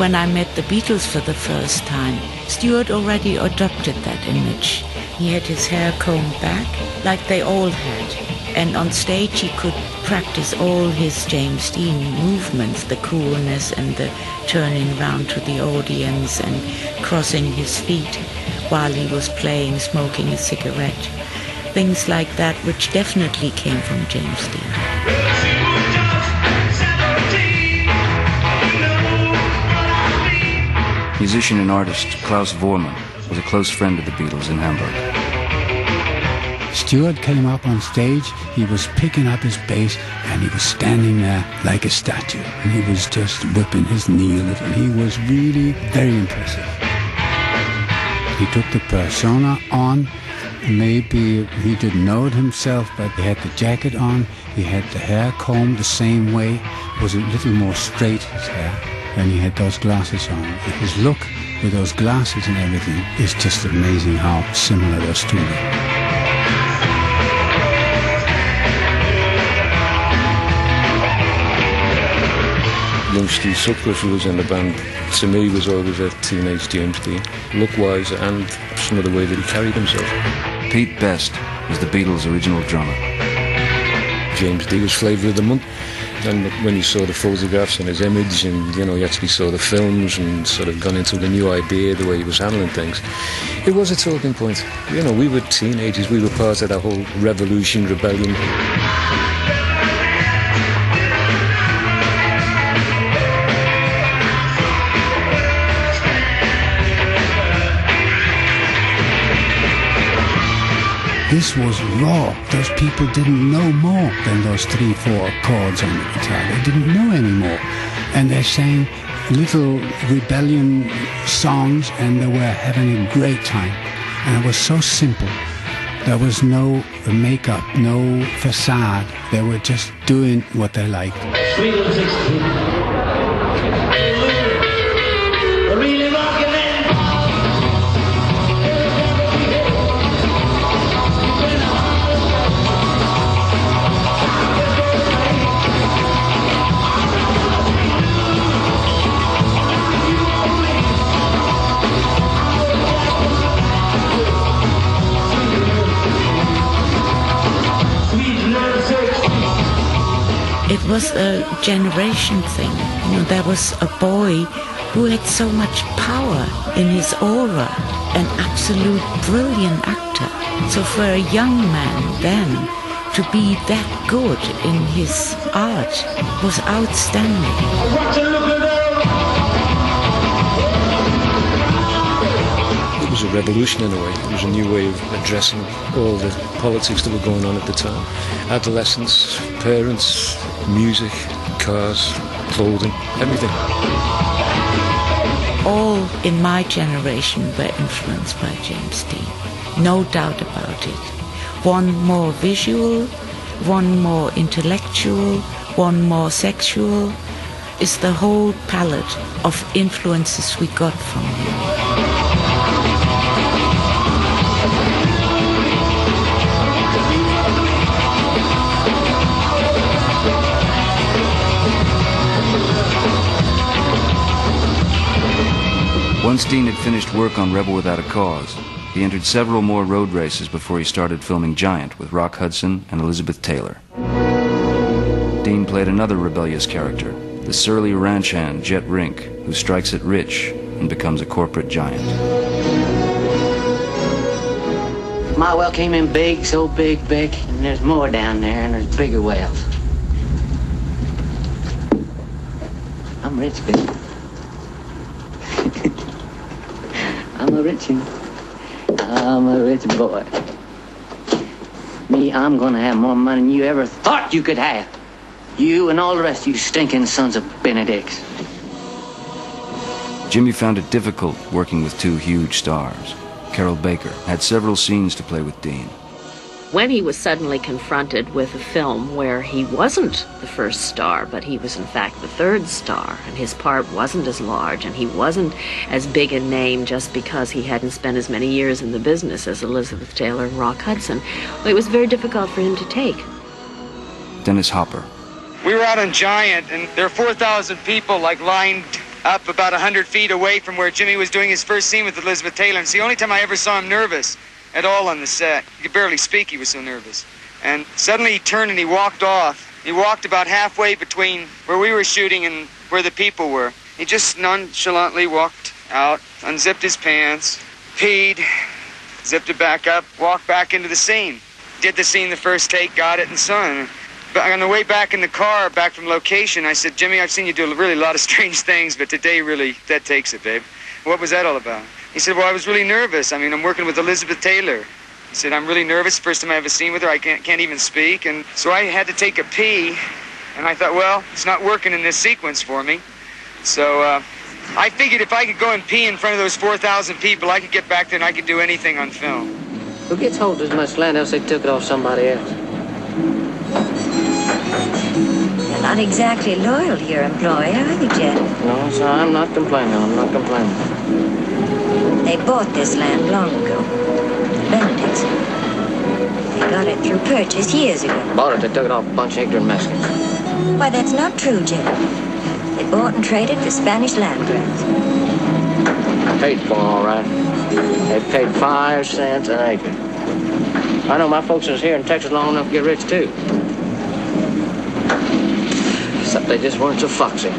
when I met the Beatles for the first time, Stuart already adopted that image. He had his hair combed back, like they all had. And on stage he could practice all his James Dean movements, the coolness and the turning round to the audience and crossing his feet while he was playing, smoking a cigarette. Things like that, which definitely came from James Dean. Musician and artist Klaus Voormann was a close friend of the Beatles in Hamburg. Stuart came up on stage, he was picking up his bass and he was standing there like a statue. And he was just whipping his knee a little. He was really very impressive. He took the persona on. Maybe he didn't know it himself, but he had the jacket on, he had the hair combed the same way, it was a little more straight, his hair, and he had those glasses on. His look with those glasses and everything is just amazing how similar those two are. Young Steve Sutcliffe, who was in the band, to me was always a teenage James Dean, look-wise and some of the way that he carried himself. Pete Best was the Beatles' original drummer. James Dean was flavour of the month. And when you saw the photographs and his image and, you actually saw the films and sort of gone into the new idea, the way he was handling things, it was a talking point. We were teenagers, we were part of that whole revolution, rebellion. This was raw. Those people didn't know more than those 3-4 chords on the guitar. They didn't know anymore. And they sang little rebellion songs and they were having a great time. And it was so simple. There was no makeup, no facade. They were just doing what they liked. Sweet little 16. It was a generation thing. There was a boy who had so much power in his aura, an absolute brilliant actor. So for a young man then to be that good in his art was outstanding. It was a revolution in a way. It was a new way of addressing all the politics that were going on at the time. Adolescents, parents, music, cars, clothing, everything. All in my generation were influenced by James Dean. No doubt about it. One more visual, one more intellectual, one more sexual. Is the whole palette of influences we got from him. Once Dean had finished work on Rebel Without a Cause, he entered several more road races before he started filming Giant with Rock Hudson and Elizabeth Taylor. Dean played another rebellious character, the surly ranch hand Jet Rink, who strikes it rich and becomes a corporate giant. My well came in big, so big, and there's more down there, and there's bigger wells. I'm rich, baby. I'm a rich one. I'm a rich boy. Me, I'm gonna have more money than you ever thought you could have. You and all the rest of you stinking sons of Benedicts. Jimmy found it difficult working with two huge stars. Carol Baker had several scenes to play with Dean. When he was suddenly confronted with a film where he wasn't the first star, but he was in fact the third star, and his part wasn't as large, and he wasn't as big a name just because he hadn't spent as many years in the business as Elizabeth Taylor and Rock Hudson, it was very difficult for him to take. Dennis Hopper. We were out on Giant, and there are 4,000 people lined up about 100 feet away from where Jimmy was doing his first scene with Elizabeth Taylor. And it's the only time I ever saw him nervous at all on the set. He could barely speak, he was so nervous. And suddenly he turned and he walked off. He walked about halfway between where we were shooting and where the people were. He just nonchalantly walked out, unzipped his pants, peed, zipped it back up, walked back into the scene. Did the scene the first take, got it, and so on. But on the way back in the car, back from location, I said, Jimmy, I've seen you do really a lot of strange things, but today really, that takes it, babe. What was that all about? He said, well, I was really nervous. I mean, I'm working with Elizabeth Taylor. He said, I'm really nervous. First time I have a scene with her, I can't even speak. And so I had to take a pee. And I thought, well, it's not working in this sequence for me. So I figured if I could go and pee in front of those 4,000 people, I could get back there and I could do anything on film. Who gets hold of as much land else they took it off somebody else? You're not exactly loyal to your employer, are you, Jed? No, sir, I'm not complaining. I'm not complaining. They bought this land long ago. The Benedicts. They got it through purchase years ago. Bought it, they took it off a bunch of ignorant Mexicans. Why, that's not true, Jed. They bought and traded for Spanish land grants. Paid for them, all right. They paid 5 cents an acre. I know my folks was here in Texas long enough to get rich, too. Except they just weren't so foxy.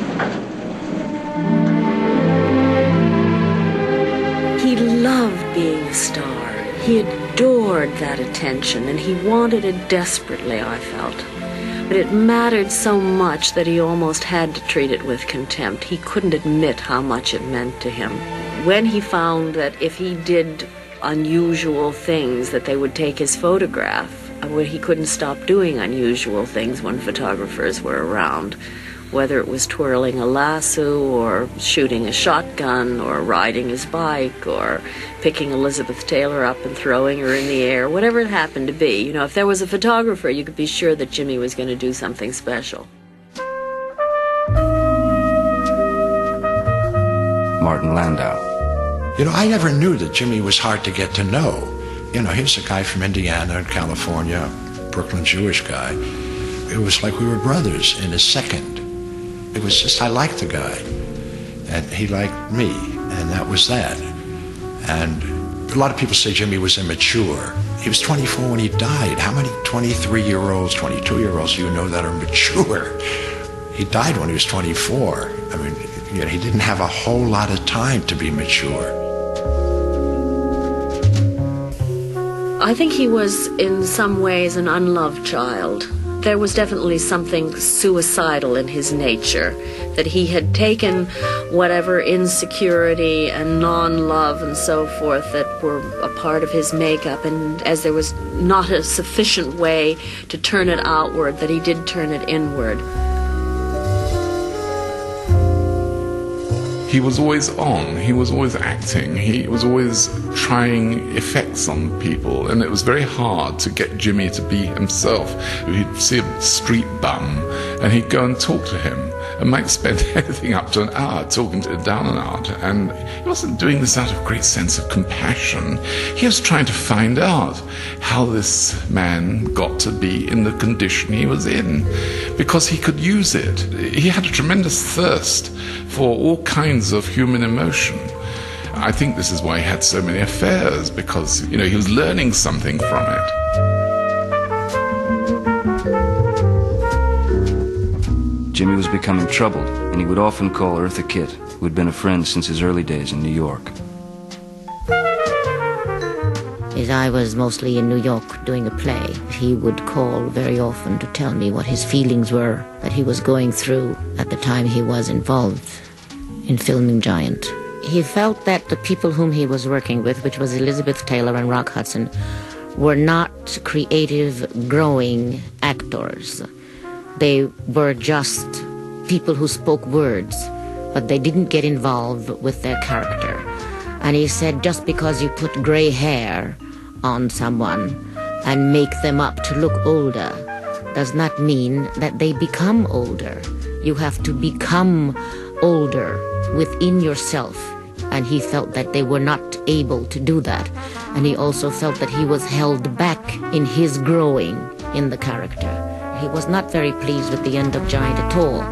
He loved being a star. He adored that attention, and he wanted it desperately, I felt. But it mattered so much that he almost had to treat it with contempt. He couldn't admit how much it meant to him. When he found that if he did unusual things, that they would take his photograph, he couldn't stop doing unusual things when photographers were around. Whether it was twirling a lasso, or shooting a shotgun, or riding his bike, or picking Elizabeth Taylor up and throwing her in the air, whatever it happened to be. You know, if there was a photographer, you could be sure that Jimmy was going to do something special. Martin Landau. You know, I never knew that Jimmy was hard to get to know. You know, here's a guy from Indiana and California, Brooklyn Jewish guy. It was like we were brothers in a second. It was just, I liked the guy, and he liked me, and that was that. And a lot of people say Jimmy was immature. He was 24 when he died. How many 23-year-olds, 22-year-olds do you know that are mature? He died when he was 24. I mean, you know, he didn't have a whole lot of time to be mature. I think he was, in some ways, an unloved child. There was definitely something suicidal in his nature, that he had taken whatever insecurity and non-love and so forth that were a part of his makeup, and as there was not a sufficient way to turn it outward, that he did turn it inward. He was always on, he was always acting, he was always trying effects on people, and it was very hard to get Jimmy to be himself. He'd see a street bum, and he'd go and talk to him, and might spend anything up to an hour talking to him down and out, and he wasn't doing this out of a great sense of compassion. He was trying to find out how this man got to be in the condition he was in, because he could use it. He had a tremendous thirst for all kinds of human emotion. I think this is why he had so many affairs, because, you know, he was learning something from it. Jimmy was becoming troubled, and he would often call Eartha Kitt, who had been a friend since his early days in New York. As I was mostly in New York doing a play, he would call very often to tell me what his feelings were that he was going through at the time he was involved in filming Giant. He felt that the people whom he was working with, which was Elizabeth Taylor and Rock Hudson, were not creative, growing actors. They were just people who spoke words, but they didn't get involved with their character. And he said, just because you put gray hair on someone and make them up to look older does not mean that they become older. You have to become older within yourself. And he felt that they were not able to do that. And he also felt that he was held back in his growing in the character. He was not very pleased with the end of Giant at all.